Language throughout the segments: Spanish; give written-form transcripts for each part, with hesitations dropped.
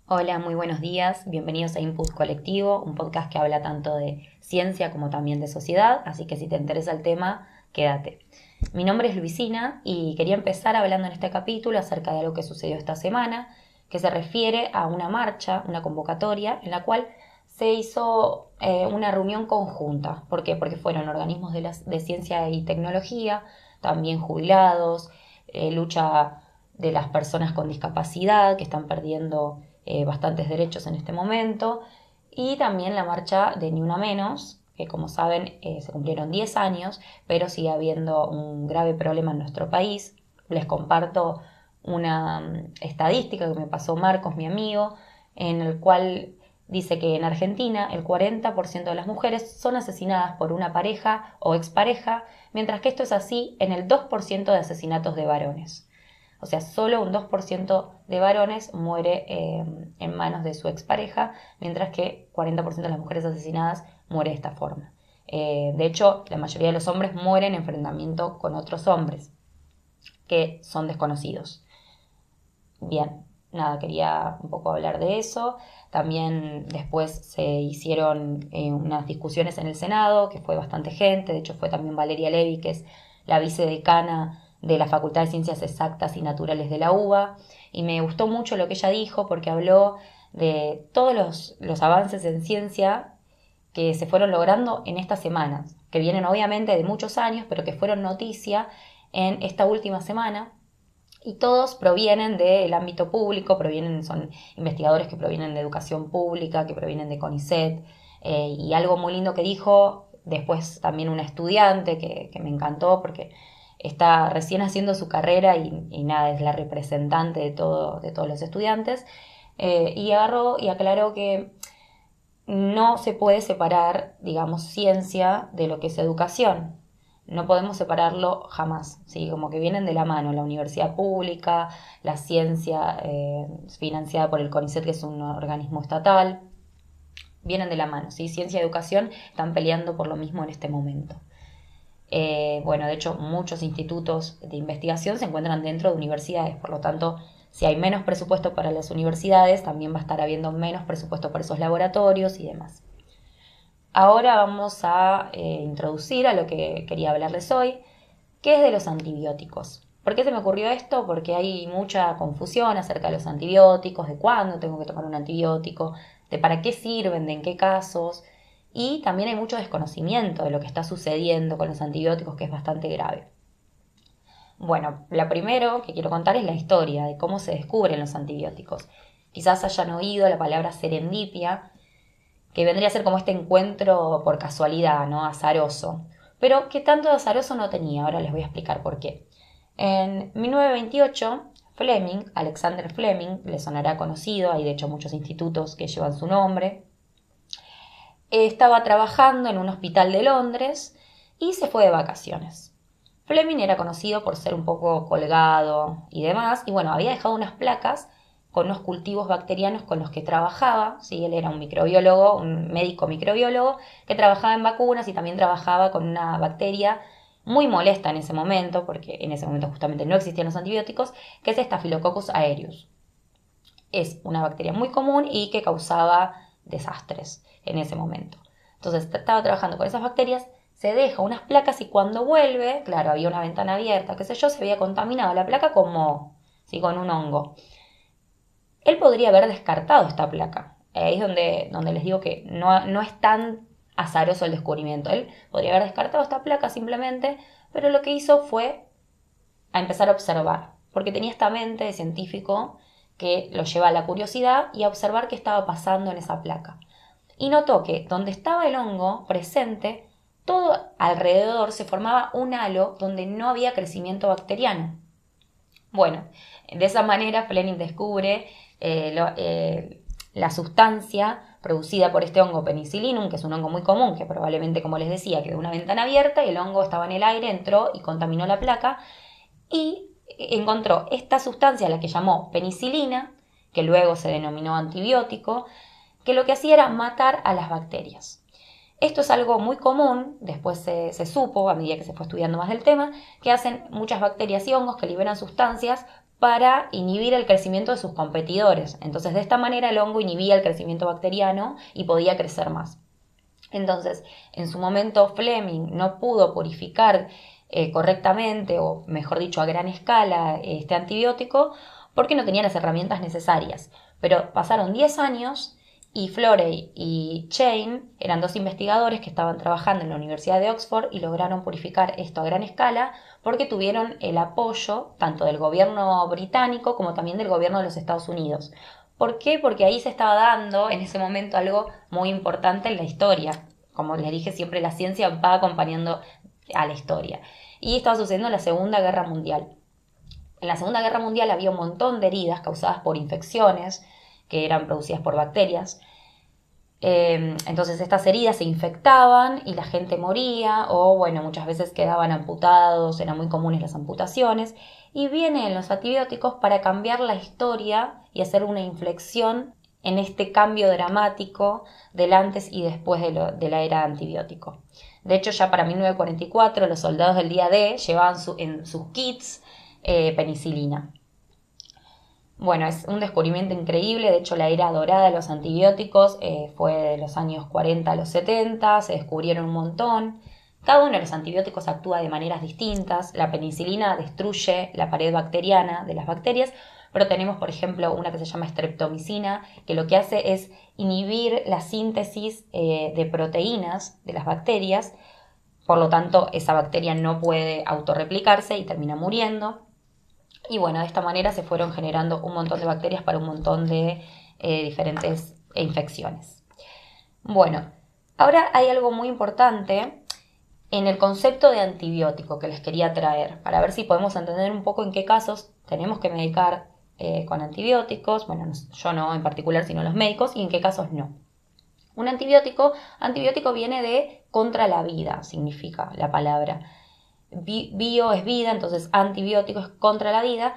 Hola, muy buenos días. Bienvenidos a Input Colectivo, un podcast que habla tanto de ciencia como también de sociedad, así que si te interesa el tema, quédate. Mi nombre es Luisina y quería empezar hablando en este capítulo acerca de algo que sucedió esta semana, que se refiere a una marcha, una convocatoria, en la cual se hizo una reunión conjunta. ¿Por qué? Porque fueron organismos de ciencia y tecnología, también jubilados, lucha de las personas con discapacidad que están perdiendo bastantes derechos en este momento, y también la marcha de Ni Una Menos, que como saben se cumplieron 10 años, pero sigue habiendo un grave problema en nuestro país. Les comparto una estadística que me pasó Marcos, mi amigo, en el cual dice que en Argentina el 40% de las mujeres son asesinadas por una pareja o expareja, mientras que esto es así en el 2% de asesinatos de varones. O sea, solo un 2% de varones muere en manos de su expareja, mientras que 40% de las mujeres asesinadas muere de esta forma. De hecho, la mayoría de los hombres mueren en enfrentamiento con otros hombres que son desconocidos. Bien, nada, quería un poco hablar de eso. También después se hicieron unas discusiones en el Senado, que fue bastante gente. De hecho, fue también Valeria Levy, que es la vicedecana de la Facultad de Ciencias Exactas y Naturales de la UBA. Y me gustó mucho lo que ella dijo porque habló de todos los avances en ciencia que se fueron logrando en estas semanas, que vienen obviamente de muchos años, pero que fueron noticia en esta última semana, y todos provienen del ámbito público, son investigadores que provienen de educación pública, que provienen de CONICET, y algo muy lindo que dijo después también una estudiante que me encantó porque está recién haciendo su carrera y nada, es la representante de todos los estudiantes, y agarró y aclaró que no se puede separar, digamos, ciencia de lo que es educación. No podemos separarlo jamás, ¿sí? Como que vienen de la mano, la universidad pública, la ciencia financiada por el CONICET, que es un organismo estatal, vienen de la mano, ¿sí? Ciencia y educación están peleando por lo mismo en este momento. Bueno, de hecho, muchos institutos de investigación se encuentran dentro de universidades, por lo tanto, si hay menos presupuesto para las universidades, también va a estar habiendo menos presupuesto para esos laboratorios y demás. Ahora vamos a introducir a lo que quería hablarles hoy, que es de los antibióticos. ¿Por qué se me ocurrió esto? Porque hay mucha confusión acerca de los antibióticos, de cuándo tengo que tomar un antibiótico, de para qué sirven, de en qué casos, y también hay mucho desconocimiento de lo que está sucediendo con los antibióticos, que es bastante grave. Bueno, lo primero que quiero contar es la historia de cómo se descubren los antibióticos. Quizás hayan oído la palabra serendipia, que vendría a ser como este encuentro por casualidad, ¿no? Azaroso. Pero que tanto de azaroso no tenía, ahora les voy a explicar por qué. En 1928, Fleming, Alexander Fleming, le sonará conocido, hay de hecho muchos institutos que llevan su nombre, estaba trabajando en un hospital de Londres y se fue de vacaciones. Fleming era conocido por ser un poco colgado y demás, y bueno, había dejado unas placas con unos cultivos bacterianos con los que trabajaba, ¿sí? Él era un microbiólogo, un médico microbiólogo, que trabajaba en vacunas y también trabajaba con una bacteria muy molesta en ese momento, porque en ese momento justamente no existían los antibióticos, que es Staphylococcus aureus. Es una bacteria muy común y que causaba desastres en ese momento. Entonces estaba trabajando con esas bacterias, se deja unas placas y cuando vuelve, claro, había una ventana abierta, qué sé yo, se había contaminado la placa como, ¿sí? Con un hongo. Él podría haber descartado esta placa. Ahí es donde les digo que no es tan azaroso el descubrimiento. Él podría haber descartado esta placa simplemente, pero lo que hizo fue a empezar a observar, porque tenía esta mente de científico que lo lleva a la curiosidad y a observar qué estaba pasando en esa placa. Y notó que donde estaba el hongo presente, todo alrededor se formaba un halo donde no había crecimiento bacteriano. Bueno, de esa manera Fleming descubre la sustancia producida por este hongo penicillinum, que es un hongo muy común, que probablemente, como les decía, quedó una ventana abierta y el hongo estaba en el aire, entró y contaminó la placa, y encontró esta sustancia, la que llamó penicilina, que luego se denominó antibiótico, que lo que hacía era matar a las bacterias. Esto es algo muy común, después se supo, a medida que se fue estudiando más del tema, que hacen muchas bacterias y hongos que liberan sustancias para inhibir el crecimiento de sus competidores. Entonces, de esta manera el hongo inhibía el crecimiento bacteriano y podía crecer más. Entonces, en su momento Fleming no pudo purificar correctamente, o mejor dicho, a gran escala, este antibiótico porque no tenía las herramientas necesarias. Pero pasaron 10 años y Florey y Chain eran dos investigadores que estaban trabajando en la Universidad de Oxford y lograron purificar esto a gran escala porque tuvieron el apoyo tanto del gobierno británico como también del gobierno de los Estados Unidos. ¿Por qué? Porque ahí se estaba dando en ese momento algo muy importante en la historia. Como les dije, siempre la ciencia va acompañando a la historia. Y estaba sucediendo la Segunda Guerra Mundial. En la Segunda Guerra Mundial había un montón de heridas causadas por infecciones que eran producidas por bacterias. Entonces estas heridas se infectaban y la gente moría o bueno, muchas veces quedaban amputados, eran muy comunes las amputaciones y vienen los antibióticos para cambiar la historia y hacer una inflexión en este cambio dramático del antes y después de la era antibiótico. De hecho, ya para 1944 los soldados del día D llevaban en sus kits penicilina. Bueno, es un descubrimiento increíble, de hecho la era dorada de los antibióticos fue de los años 40 a los 70, se descubrieron un montón. Cada uno de los antibióticos actúa de maneras distintas, la penicilina destruye la pared bacteriana de las bacterias, pero tenemos por ejemplo una que se llama streptomicina, que lo que hace es inhibir la síntesis de proteínas de las bacterias, por lo tanto esa bacteria no puede autorreplicarse y termina muriendo. Y bueno, de esta manera se fueron generando un montón de bacterias para un montón de diferentes infecciones. Bueno, ahora hay algo muy importante en el concepto de antibiótico que les quería traer, para ver si podemos entender un poco en qué casos tenemos que medicar con antibióticos, bueno, yo no en particular, sino los médicos, y en qué casos no. Un antibiótico viene de contra la vida, significa la palabra. Bio es vida, entonces antibiótico es contra la vida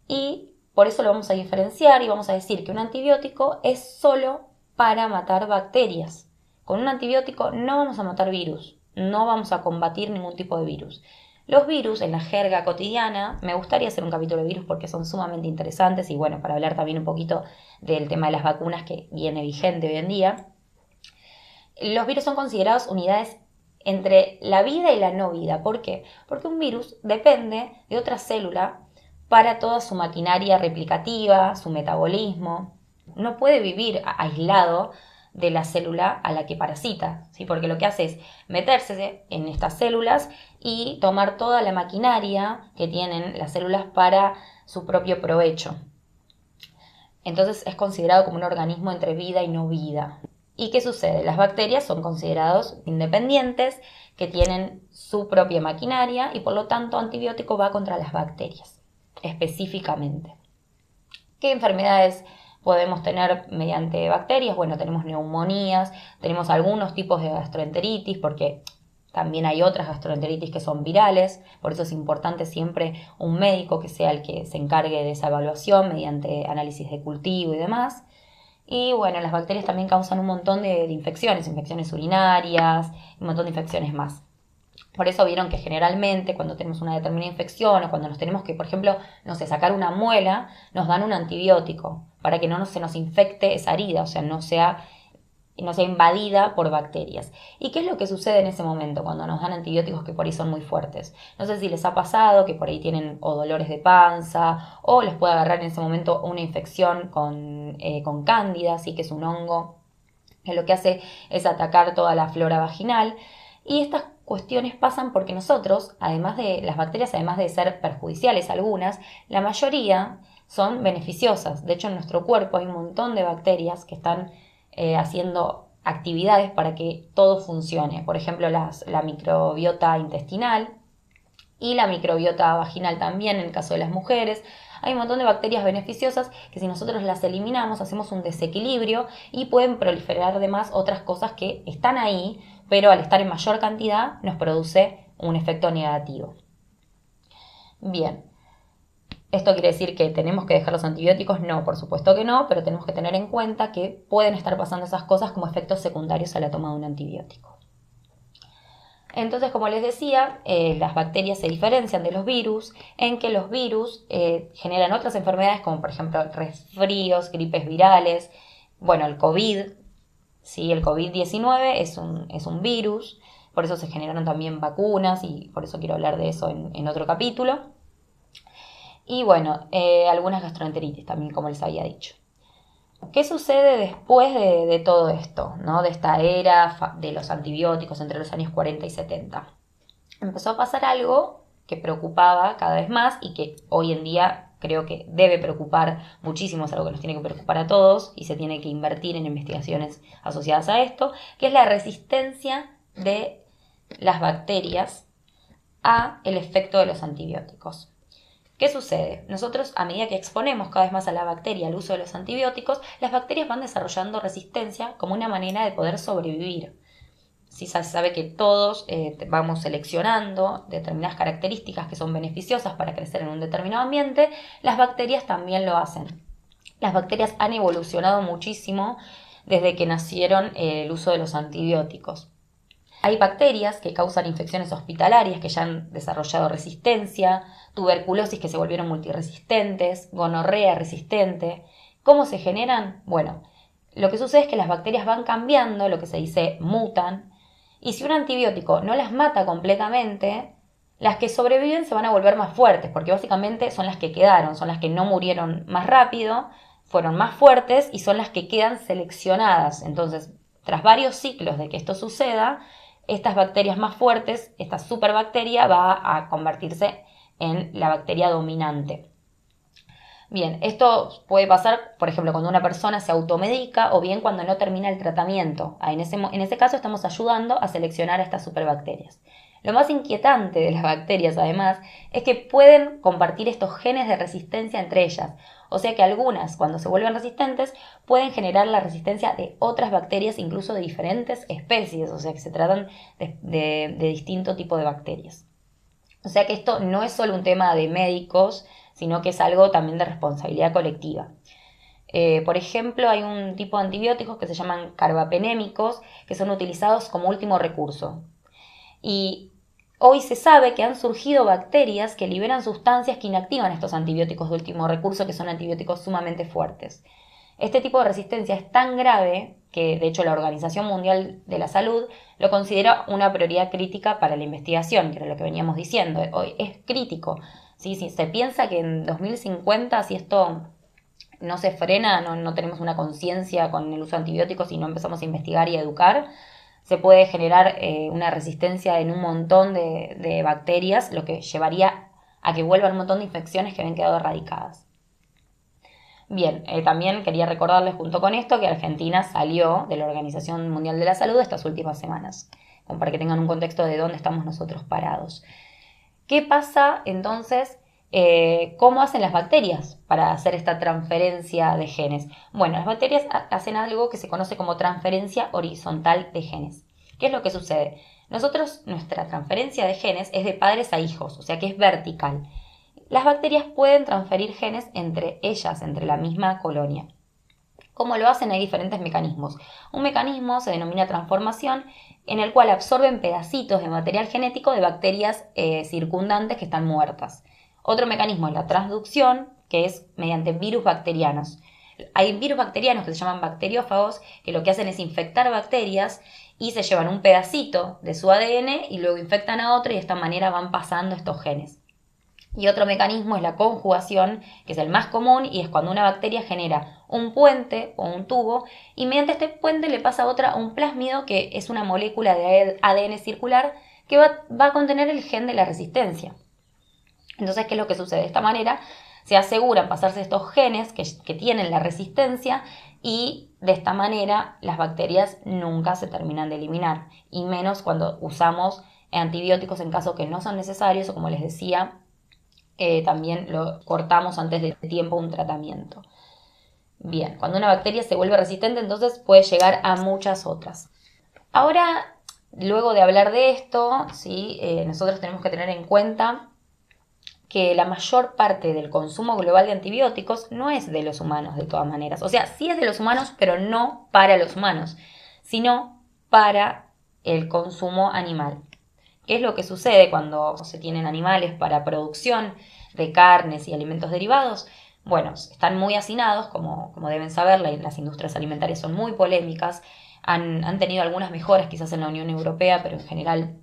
y por eso lo vamos a diferenciar y vamos a decir que un antibiótico es solo para matar bacterias. Con un antibiótico no vamos a matar virus, no vamos a combatir ningún tipo de virus. Los virus en la jerga cotidiana, me gustaría hacer un capítulo de virus porque son sumamente interesantes y bueno, para hablar también un poquito del tema de las vacunas que viene vigente hoy en día. Los virus son considerados unidades entre la vida y la no vida. ¿Por qué? Porque un virus depende de otra célula para toda su maquinaria replicativa, su metabolismo. No puede vivir aislado de la célula a la que parasita, ¿sí? Porque lo que hace es meterse en estas células y tomar toda la maquinaria que tienen las células para su propio provecho. Entonces es considerado como un organismo entre vida y no vida. ¿Y qué sucede? Las bacterias son considerados independientes, que tienen su propia maquinaria y por lo tanto antibiótico va contra las bacterias, específicamente. ¿Qué enfermedades podemos tener mediante bacterias? Bueno, tenemos neumonías, tenemos algunos tipos de gastroenteritis, porque también hay otras gastroenteritis que son virales, por eso es importante siempre un médico que sea el que se encargue de esa evaluación mediante análisis de cultivo y demás. Y bueno, las bacterias también causan un montón de infecciones urinarias, un montón de infecciones más. Por eso vieron que generalmente cuando tenemos una determinada infección o cuando nos tenemos que, por ejemplo, no sé, sacar una muela, nos dan un antibiótico para que no se nos infecte esa herida, o sea, no sea invadida por bacterias. ¿Y qué es lo que sucede en ese momento cuando nos dan antibióticos que por ahí son muy fuertes? No sé si les ha pasado que por ahí tienen o dolores de panza o les puede agarrar en ese momento una infección con cándida, ¿sí? Que es un hongo que lo que hace es atacar toda la flora vaginal. Y estas cuestiones pasan porque nosotros, además de las bacterias, además de ser perjudiciales algunas, la mayoría son beneficiosas. De hecho, en nuestro cuerpo hay un montón de bacterias que están haciendo actividades para que todo funcione. Por ejemplo, la microbiota intestinal y la microbiota vaginal también en el caso de las mujeres. Hay un montón de bacterias beneficiosas que si nosotros las eliminamos hacemos un desequilibrio y pueden proliferar además otras cosas que están ahí, pero al estar en mayor cantidad nos produce un efecto negativo. Bien. ¿Esto quiere decir que tenemos que dejar los antibióticos? No, por supuesto que no, pero tenemos que tener en cuenta que pueden estar pasando esas cosas como efectos secundarios a la toma de un antibiótico. Entonces, como les decía, las bacterias se diferencian de los virus en que los virus generan otras enfermedades como por ejemplo resfríos, gripes virales, bueno, el COVID, ¿sí? El COVID-19 es un virus, por eso se generaron también vacunas y por eso quiero hablar de eso en otro capítulo. Y bueno, algunas gastroenteritis también, como les había dicho. ¿Qué sucede después de todo esto, ¿no? De esta era de los antibióticos entre los años 40 y 70? Empezó a pasar algo que preocupaba cada vez más y que hoy en día creo que debe preocupar muchísimo, es algo que nos tiene que preocupar a todos y se tiene que invertir en investigaciones asociadas a esto, que es la resistencia de las bacterias a el efecto de los antibióticos. ¿Qué sucede? Nosotros, a medida que exponemos cada vez más a la bacteria al uso de los antibióticos, las bacterias van desarrollando resistencia como una manera de poder sobrevivir. Si se sabe que todos vamos seleccionando determinadas características que son beneficiosas para crecer en un determinado ambiente, las bacterias también lo hacen. Las bacterias han evolucionado muchísimo desde que nacieron el uso de los antibióticos. Hay bacterias que causan infecciones hospitalarias que ya han desarrollado resistencia, tuberculosis que se volvieron multiresistentes, gonorrea resistente. ¿Cómo se generan? Bueno, lo que sucede es que las bacterias van cambiando, lo que se dice mutan, y si un antibiótico no las mata completamente, las que sobreviven se van a volver más fuertes, porque básicamente son las que quedaron, son las que no murieron más rápido, fueron más fuertes y son las que quedan seleccionadas. Entonces, tras varios ciclos de que esto suceda, estas bacterias más fuertes, esta superbacteria va a convertirse en la bacteria dominante. Bien, esto puede pasar, por ejemplo, cuando una persona se automedica o bien cuando no termina el tratamiento. En ese caso estamos ayudando a seleccionar a estas superbacterias. Lo más inquietante de las bacterias, además, es que pueden compartir estos genes de resistencia entre ellas. O sea que algunas, cuando se vuelven resistentes, pueden generar la resistencia de otras bacterias, incluso de diferentes especies. O sea que se tratan de distinto tipo de bacterias. O sea que esto no es solo un tema de médicos, sino que es algo también de responsabilidad colectiva. Por ejemplo, hay un tipo de antibióticos que se llaman carbapenémicos, que son utilizados como último recurso. Y hoy se sabe que han surgido bacterias que liberan sustancias que inactivan estos antibióticos de último recurso, que son antibióticos sumamente fuertes. Este tipo de resistencia es tan grave que, de hecho, la Organización Mundial de la Salud lo considera una prioridad crítica para la investigación, que era lo que veníamos diciendo. Hoy es crítico. ¿Sí? Si se piensa que en 2050, si esto no se frena, no tenemos una conciencia con el uso de antibióticos y no empezamos a investigar y a educar, se puede generar una resistencia en un montón de bacterias, lo que llevaría a que vuelvan un montón de infecciones que habían quedado erradicadas. Bien, también quería recordarles junto con esto que Argentina salió de la Organización Mundial de la Salud estas últimas semanas, como para que tengan un contexto de dónde estamos nosotros parados. ¿Qué pasa entonces? ¿Cómo hacen las bacterias para hacer esta transferencia de genes? Bueno, las bacterias hacen algo que se conoce como transferencia horizontal de genes. ¿Qué es lo que sucede? Nuestra transferencia de genes es de padres a hijos, o sea que es vertical. Las bacterias pueden transferir genes entre ellas, entre la misma colonia. ¿Cómo lo hacen? Hay diferentes mecanismos. Un mecanismo se denomina transformación, en el cual absorben pedacitos de material genético de bacterias circundantes que están muertas. Otro mecanismo es la transducción, que es mediante virus bacterianos. Hay virus bacterianos que se llaman bacteriófagos, que lo que hacen es infectar bacterias y se llevan un pedacito de su ADN y luego infectan a otro y de esta manera van pasando estos genes. Y otro mecanismo es la conjugación, que es el más común, y es cuando una bacteria genera un puente o un tubo y mediante este puente le pasa a otra un plásmido, que es una molécula de ADN circular que va a contener el gen de la resistencia. Entonces, ¿qué es lo que sucede? De esta manera se aseguran pasarse estos genes que tienen la resistencia y de esta manera las bacterias nunca se terminan de eliminar, y menos cuando usamos antibióticos en caso que no son necesarios o, como les decía, también lo cortamos antes de tiempo un tratamiento. Bien, cuando una bacteria se vuelve resistente, entonces puede llegar a muchas otras. Ahora, luego de hablar de esto, ¿sí? Nosotros tenemos que tener en cuenta que la mayor parte del consumo global de antibióticos no es de los humanos de todas maneras. O sea, sí es de los humanos, pero no para los humanos, sino para el consumo animal. ¿Qué es lo que sucede cuando se tienen animales para producción de carnes y alimentos derivados? Bueno, están muy hacinados, como deben saber, las industrias alimentarias son muy polémicas, han tenido algunas mejoras quizás en la Unión Europea, pero en general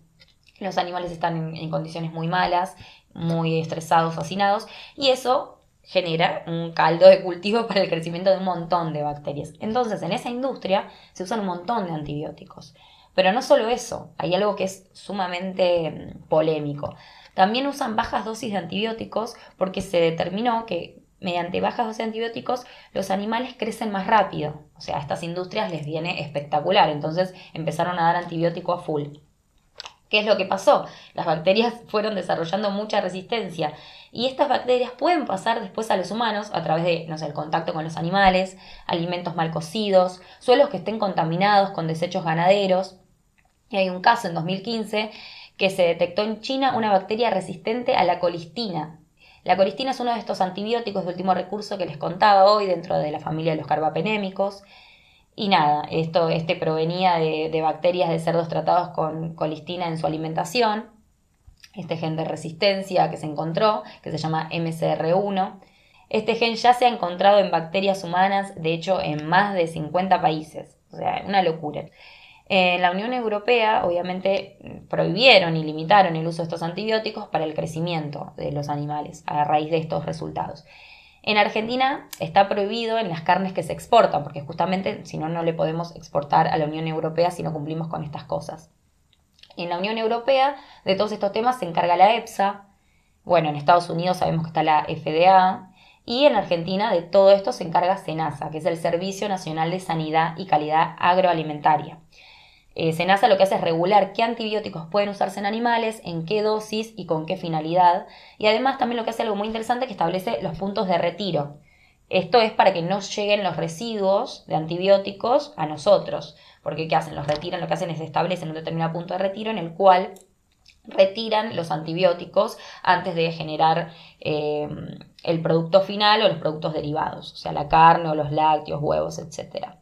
los animales están en condiciones muy malas, muy estresados, hacinados, y eso genera un caldo de cultivo para el crecimiento de un montón de bacterias. Entonces, en esa industria se usan un montón de antibióticos. Pero no solo eso, hay algo que es sumamente polémico. También usan bajas dosis de antibióticos porque se determinó que mediante bajas dosis de antibióticos los animales crecen más rápido. O sea, a estas industrias les viene espectacular. Entonces empezaron a dar antibiótico a full. ¿Qué es lo que pasó? Las bacterias fueron desarrollando mucha resistencia y estas bacterias pueden pasar después a los humanos a través de, no sé, el contacto con los animales, alimentos mal cocidos, suelos que estén contaminados con desechos ganaderos. Y hay un caso en 2015 que se detectó en China una bacteria resistente a la colistina. La colistina es uno de estos antibióticos de último recurso que les contaba hoy dentro de la familia de los carbapenémicos. Y nada, este provenía de bacterias de cerdos tratados con colistina en su alimentación. Este gen de resistencia que se encontró, que se llama MCR1. Este gen ya se ha encontrado en bacterias humanas, de hecho, en más de 50 países. O sea, una locura. En la Unión Europea, obviamente, prohibieron y limitaron el uso de estos antibióticos para el crecimiento de los animales a raíz de estos resultados. En Argentina está prohibido en las carnes que se exportan, porque justamente si no, no le podemos exportar a la Unión Europea si no cumplimos con estas cosas. En la Unión Europea de todos estos temas se encarga la EFSA. Bueno, en Estados Unidos sabemos que está la FDA. Y en Argentina de todo esto se encarga SENASA, que es el Servicio Nacional de Sanidad y Calidad Agroalimentaria. SENASA lo que hace es regular qué antibióticos pueden usarse en animales, en qué dosis y con qué finalidad. Y además también lo que hace algo muy interesante que establece los puntos de retiro. Esto es para que no lleguen los residuos de antibióticos a nosotros. Porque ¿qué hacen? Los retiran, lo que hacen es establecen un determinado punto de retiro en el cual retiran los antibióticos antes de generar el producto final o los productos derivados. O sea, la carne o los lácteos, huevos, etcétera.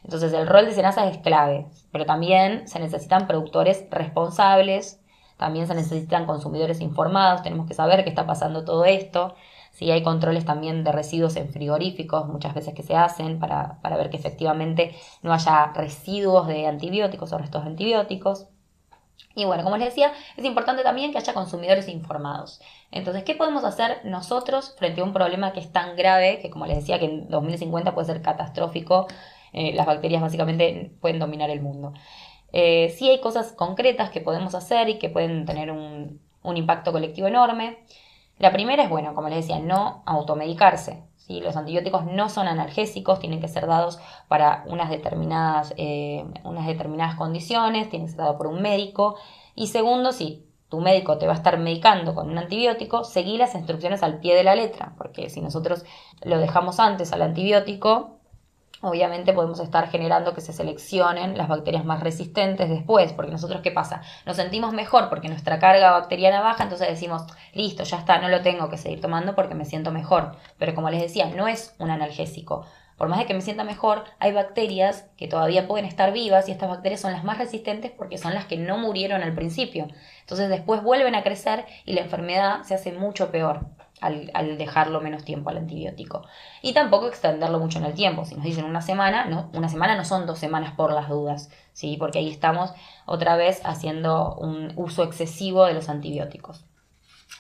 Entonces el rol de SENASA es clave, pero también se necesitan productores responsables, también se necesitan consumidores informados, tenemos que saber qué está pasando todo esto, si hay controles también de residuos en frigoríficos, muchas veces que se hacen para ver que efectivamente no haya residuos de antibióticos o restos de antibióticos. Y bueno, como les decía, es importante también que haya consumidores informados. Entonces, ¿qué podemos hacer nosotros frente a un problema que es tan grave, que como les decía, que en 2050 puede ser catastrófico? Las bacterias básicamente pueden dominar el mundo. Sí hay cosas concretas que podemos hacer y que pueden tener un impacto colectivo enorme. La primera es, bueno, como les decía, no automedicarse. ¿Sí? Los antibióticos no son analgésicos, tienen que ser dados para unas determinadas condiciones, tienen que ser dados por un médico. Y segundo, si tu médico te va a estar medicando con un antibiótico, seguí las instrucciones al pie de la letra, porque si nosotros lo dejamos antes al antibiótico, obviamente podemos estar generando que se seleccionen las bacterias más resistentes después, porque nosotros, ¿qué pasa? Nos sentimos mejor porque nuestra carga bacteriana baja, entonces decimos, listo, ya está, no lo tengo que seguir tomando porque me siento mejor. Pero como les decía, no es un analgésico. Por más de que me sienta mejor, hay bacterias que todavía pueden estar vivas y estas bacterias son las más resistentes porque son las que no murieron al principio. Entonces después vuelven a crecer y la enfermedad se hace mucho peor al dejarlo menos tiempo al antibiótico. Y tampoco extenderlo mucho en el tiempo. Si nos dicen una semana no son 2 semanas por las dudas, ¿sí? Porque ahí estamos otra vez haciendo un uso excesivo de los antibióticos.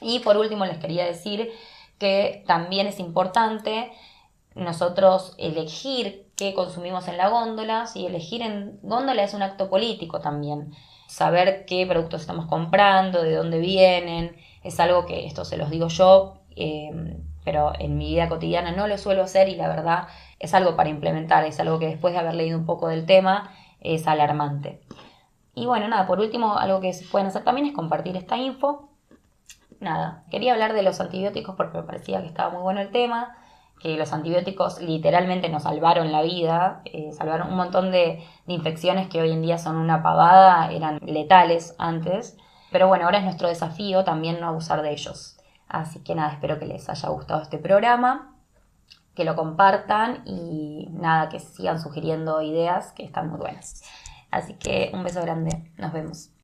Y por último les quería decir que también es importante nosotros elegir qué consumimos en la góndola. ¿Sí? Elegir en góndola es un acto político también. Saber qué productos estamos comprando, de dónde vienen, es algo que esto se los digo yo, pero en mi vida cotidiana no lo suelo hacer y la verdad es algo para implementar, es algo que después de haber leído un poco del tema es alarmante. Y bueno, nada, por último, algo que se pueden hacer también es compartir esta info. Nada, quería hablar de los antibióticos porque me parecía que estaba muy bueno el tema, que los antibióticos literalmente nos salvaron la vida, salvaron un montón de infecciones que hoy en día son una pavada, eran letales antes, pero bueno, ahora es nuestro desafío también no abusar de ellos. Así que nada, espero que les haya gustado este programa, que lo compartan y nada, que sigan sugiriendo ideas que están muy buenas. Así que un beso grande, nos vemos.